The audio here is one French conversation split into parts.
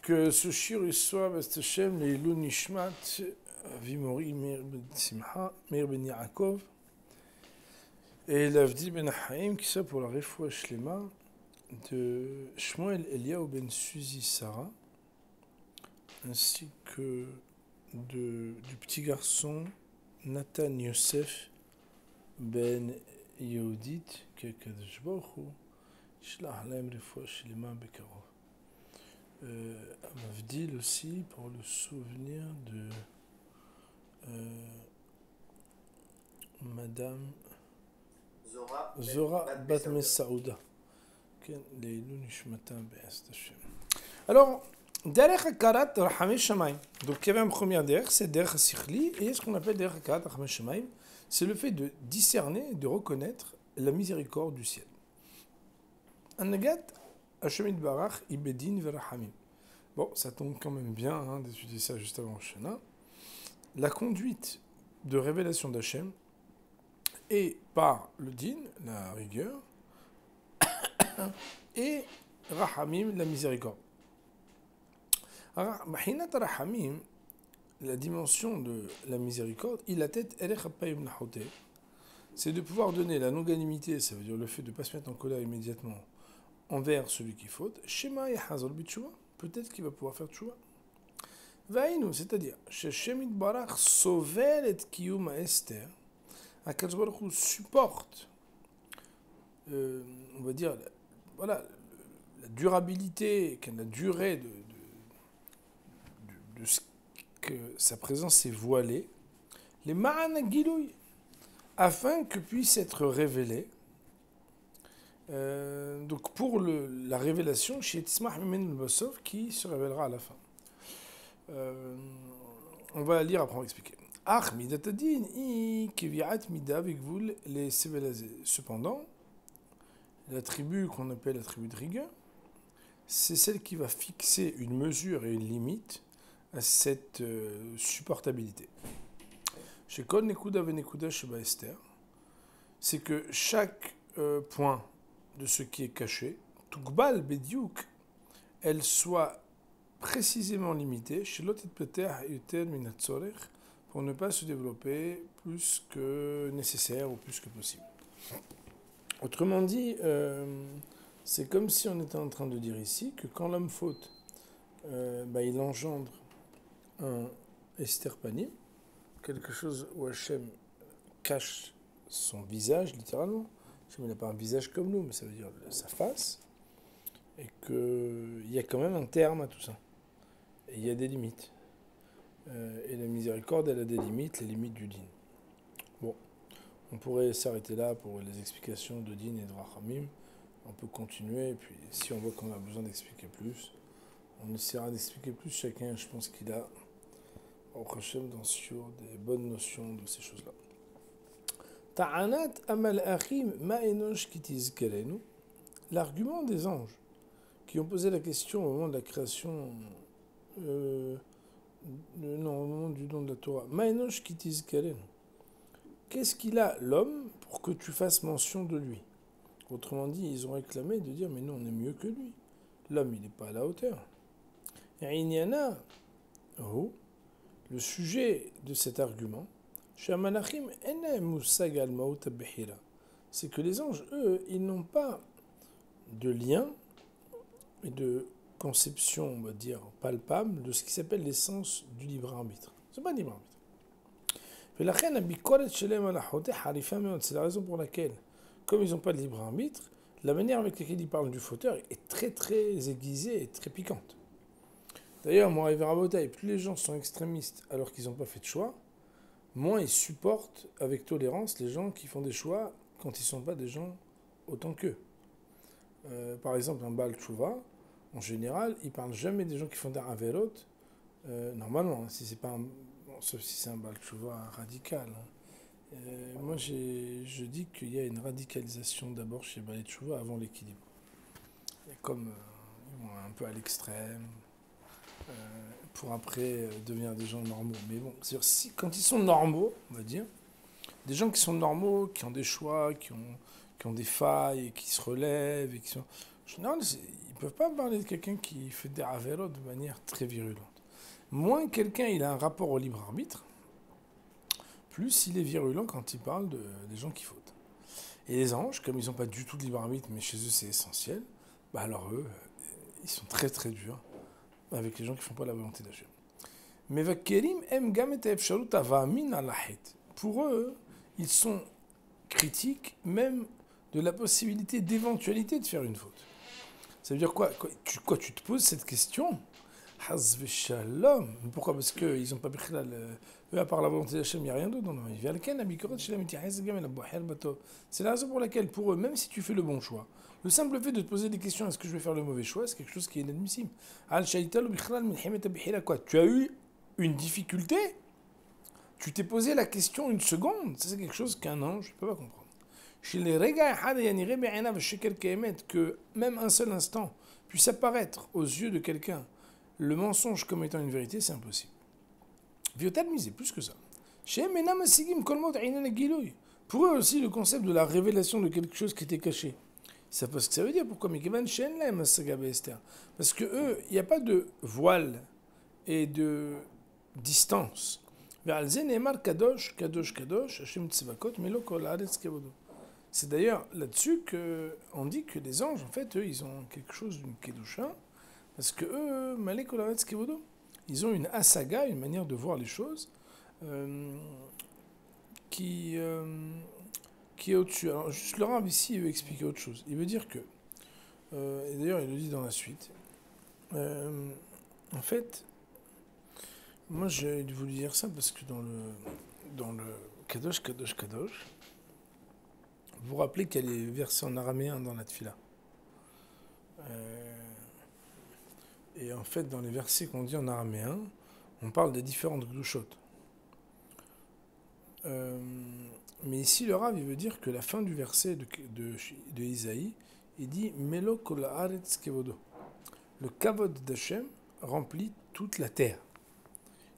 Que ce shir il soit B'ezrat Hashem Leilou Nishmat Vimori Meir Ben Simcha, Meir Ben Yaakov et l'Avdi Ben Haim, qui soit pour la Refoua Shlema de Shmuel Eliaou Ben Suzy Sarah, ainsi que du petit garçon Nathan Yosef Ben Yehudit, qu'Akadosh Baruch Hu Shlach Lahem Refoua Shlema Bekarov. Avdil aussi pour le souvenir de Madame Zora Bat Messaouda. Alors, derrière Hakarat Rachamei Shamayim. Donc, il y avait un premier derrière, c'est derrière Sikhli, et ce qu'on appelle derrière Hakarat Rachamei Shamayim, c'est le fait de discerner, de reconnaître la miséricorde du ciel. Anagat Hashem Barach Ibedin Verachamim. Bon, ça tombe quand même bien d'étudier ça juste avant Shana. La conduite de révélation d'Hachem est par le din, la rigueur, et Rahamim, la miséricorde. Mahinat Rahamim, la dimension de la miséricorde, il a tête c'est de pouvoir donner la longanimité, ça veut dire le fait de ne pas se mettre en colère immédiatement envers celui qui faute, Shema Yahazol Bitshuva, peut-être qu'il va pouvoir faire Tshuva. Vaïnou, c'est-à-dire, Sheshem Itbarach sovel et Kiyum Esther, Akadosh Baruch Hu supporte, on va dire, voilà, la durabilité, la durée de ce que sa présence est voilée, les Ma'ana Gilouy, afin que puisse être révélé. Donc pour la révélation, chez Tzmach Mimen Bosov, qui se révélera à la fin. On va lire, après on va expliquer. Cependant, la tribu qu'on appelle la tribu de rigueur, c'est celle qui va fixer une mesure et une limite à cette supportabilité. Chez Kol Nekuda Venekuda Sheba Esther, c'est que chaque point de ce qui est caché, Tukbal Bediuk, elle soit précisément limitée, pour ne pas se développer plus que nécessaire ou plus que possible. Autrement dit, c'est comme si on était en train de dire ici que quand l'homme faute, il engendre un esterpanim, quelque chose où Hachem cache son visage, littéralement. Hachem n'a pas un visage comme nous, mais ça veut dire sa face, et qu'il y a quand même un terme à tout ça. Et il y a des limites. Et la miséricorde, elle a des limites, les limites du din. Bon, on pourrait s'arrêter là pour les explications de din et de rachamim. On peut continuer, et puis si on voit qu'on a besoin d'expliquer plus, on essaiera d'expliquer plus. Chacun, je pense qu'il a, au Hachem, sur des bonnes notions de ces choses-là. Ta'anat amal achim ma'enosh kitizkerenu, l'argument des anges qui ont posé la question au moment de la création, au moment du don de la Torah. Ma'enosh kitizkerenu. Qu'est-ce qu'il a, l'homme, pour que tu fasses mention de lui? Autrement dit, ils ont réclamé de dire, mais nous, on est mieux que lui. L'homme, il n'est pas à la hauteur. Inyana, le sujet de cet argument, c'est que les anges, eux, ils n'ont pas de lien et de conception, on va dire, palpable de ce qui s'appelle l'essence du libre arbitre. C'est pas le libre arbitre. C'est la raison pour laquelle, comme ils n'ont pas de libre arbitre, la manière avec laquelle ils parlent du fauteur est très très aiguisée et très piquante. D'ailleurs, moi, arrivé à Rabotaï, plus les gens sont extrémistes alors qu'ils n'ont pas fait de choix, moins ils supportent avec tolérance les gens qui font des choix quand ils ne sont pas des gens autant qu'eux. Par exemple, un Baal Tshuva, en général, il ne parle jamais des gens qui font des Averot, normalement, si c'est pas sauf si c'est un Baal Tshuva radical. Moi, je dis qu'il y a une radicalisation d'abord chez Baal Tshuva avant l'équilibre. Comme ils vont un peu à l'extrême, pour après devenir des gens normaux. Mais bon, c'est-à-dire, quand ils sont normaux, on va dire, des gens qui sont normaux, qui ont des choix, qui ont des failles, et qui se relèvent, et qui sont... Non, ils ne peuvent pas parler de quelqu'un qui fait des avéros de manière très virulente. Moins quelqu'un il a un rapport au libre arbitre, plus il est virulent quand il parle des gens qui fautent. Et les anges, comme ils n'ont pas du tout de libre arbitre, mais chez eux c'est essentiel, bah alors eux, ils sont très très durs avec les gens qui ne font pas la volonté d'Hachem. Mais Vakerim aime gamet efsharut avamin alahet. Pour eux, ils sont critiques même de la possibilité d'éventualité de faire une faute. Ça veut dire quoi, tu te poses cette question? Hazve shalom. Pourquoi? Parce qu'ils n'ont pas pris eux, à part la volonté d'Hachem, il n'y a rien d'autre dans leur vie. C'est la raison pour laquelle, pour eux, même si tu fais le bon choix, le simple fait de te poser des questions, est-ce que je vais faire le mauvais choix, c'est quelque chose qui est inadmissible. Quoi? Tu as eu une difficulté? Tu t'es posé la question une seconde? Ça, c'est quelque chose qu'un ange ne peut pas comprendre. Que même un seul instant puisse apparaître aux yeux de quelqu'un le mensonge comme étant une vérité, c'est impossible. Viotalmisé, plus que ça. Pour eux aussi, le concept de la révélation de quelque chose qui était caché. C'est pas ce que ça veut dire. Pourquoi? Parce que eux, il n'y a pas de voile et de distance. C'est d'ailleurs là-dessus qu'on dit que les anges, en fait, eux, ils ont quelque chose d'une kedusha. Parce que eux, Malek Olaretz Kevodo, ils ont une asaga, une manière de voir les choses qui est au-dessus. Alors, juste le Rav ici, il veut expliquer autre chose. Il veut dire que, et d'ailleurs il le dit dans la suite, en fait, moi j'ai voulu dire ça parce que dans le Kadosh, Kadosh, Kadosh, vous vous rappelez qu'il y a les versets en araméen dans la Tfila. Et en fait, dans les versets qu'on dit en araméen, on parle des différentes glouchot. Mais ici, le Rav, il veut dire que la fin du verset de Isaïe, il dit Melo kol haaretz kevodo. Le kavod d'Hachem remplit toute la terre.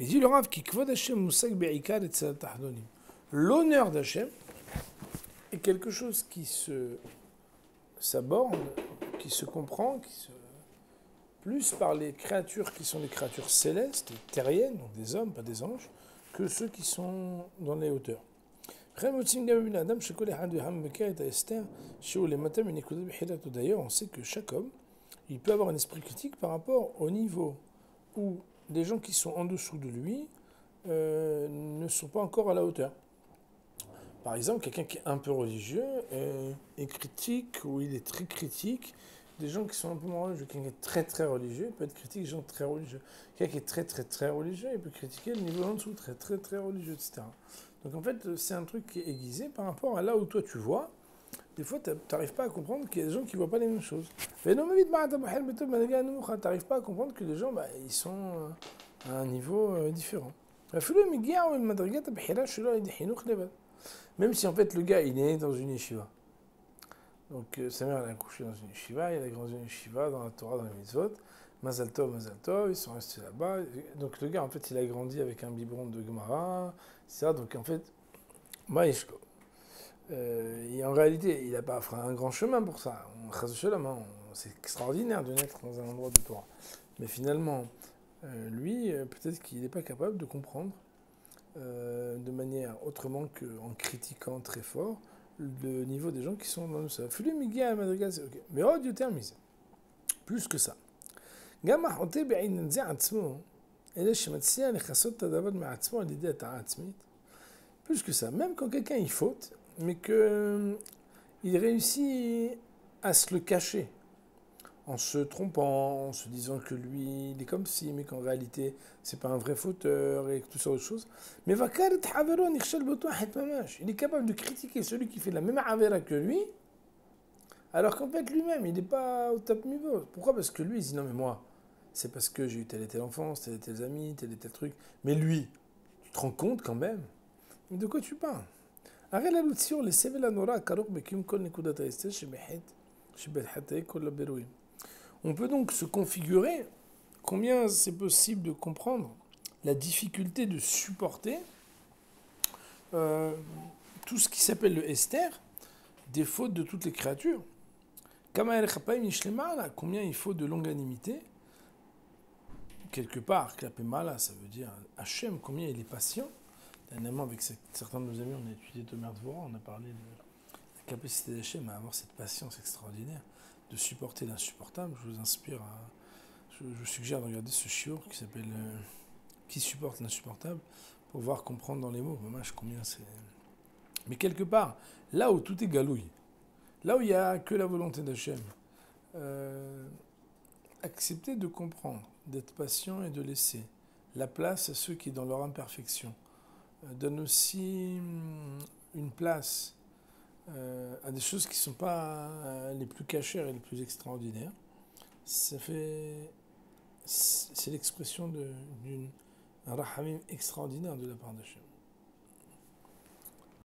Il dit le Rav ki kvod Hachem musag be'ikar et tahdonim. L'honneur d'Hachem est quelque chose qui s'aborde, qui se comprend, plus par les créatures qui sont des créatures célestes, terriennes, donc des hommes, pas des anges, que ceux qui sont dans les hauteurs. D'ailleurs, on sait que chaque homme, il peut avoir un esprit critique par rapport au niveau où des gens qui sont en dessous de lui ne sont pas encore à la hauteur. Par exemple, quelqu'un qui est un peu religieux est critique, ou il est très critique, des gens qui sont un peu moins religieux. Quelqu'un qui est très très religieux, il peut être critique des gens très religieux. Quelqu'un qui est très très très religieux, il peut critiquer le niveau en dessous, très très très religieux, etc. Donc en fait, c'est un truc qui est aiguisé par rapport à là où toi tu vois. Des fois, tu n'arrives pas à comprendre qu'il y a des gens qui ne voient pas les mêmes choses. Tu n'arrives pas à comprendre que les gens, ils sont à un niveau différent. Même si en fait le gars, il est né dans une yeshiva. Donc sa mère, elle a couché dans une yeshiva, il a grandi dans une yeshiva, dans la Torah, dans les mitzvot. Mazal tov, ils sont restés là-bas. Donc le gars, en fait, il a grandi avec un biberon de Gemara, ça. Donc en fait, Maïshko. Et en réalité, il n'a pas fait un grand chemin pour ça. C'est extraordinaire de naître dans un endroit de Torah. Mais finalement, lui, peut-être qu'il n'est pas capable de comprendre de manière autrement qu'en critiquant très fort le niveau des gens qui sont dans le sol. Mais Dieu termise. Plus que ça. Plus que ça. Même quand quelqu'un il faute, mais qu'il réussit à se le cacher, en se trompant, en se disant que lui, il est comme si, mais qu'en réalité, c'est pas un vrai fauteur, et tout ça autre chose. Mais il est capable de critiquer celui qui fait la même avera que lui, alors qu'en fait, lui-même, il n'est pas au top niveau. Pourquoi? Parce que lui, il dit, non mais moi, c'est parce que j'ai eu telle et telle enfance, tel et tel amis, tel et tel truc. Mais lui, tu te rends compte quand même? Mais de quoi tu parles? On peut donc se configurer combien c'est possible de comprendre la difficulté de supporter tout ce qui s'appelle le Esther, des fautes de toutes les créatures. Combien il faut de longanimité? Quelque part, Klapemala, ça veut dire Hachem, combien il est patient. Dernièrement, avec certains de nos amis, on a étudié Tomer Dvorah, on a parlé de la capacité d'Hachem à avoir cette patience extraordinaire, de supporter l'insupportable. Je vous inspire je vous suggère de regarder ce shiur qui s'appelle Qui supporte l'insupportable, pour voir comprendre dans les mots, combien c'est. Mais quelque part, là où tout est galouille, là où il n'y a que la volonté d'Hachem, accepter de comprendre, d'être patient et de laisser la place à ceux qui, dans leur imperfection, donnent aussi une place à des choses qui ne sont pas les plus cachères et les plus extraordinaires. C'est l'expression d'un rahamim extraordinaire de la part d'Hachem.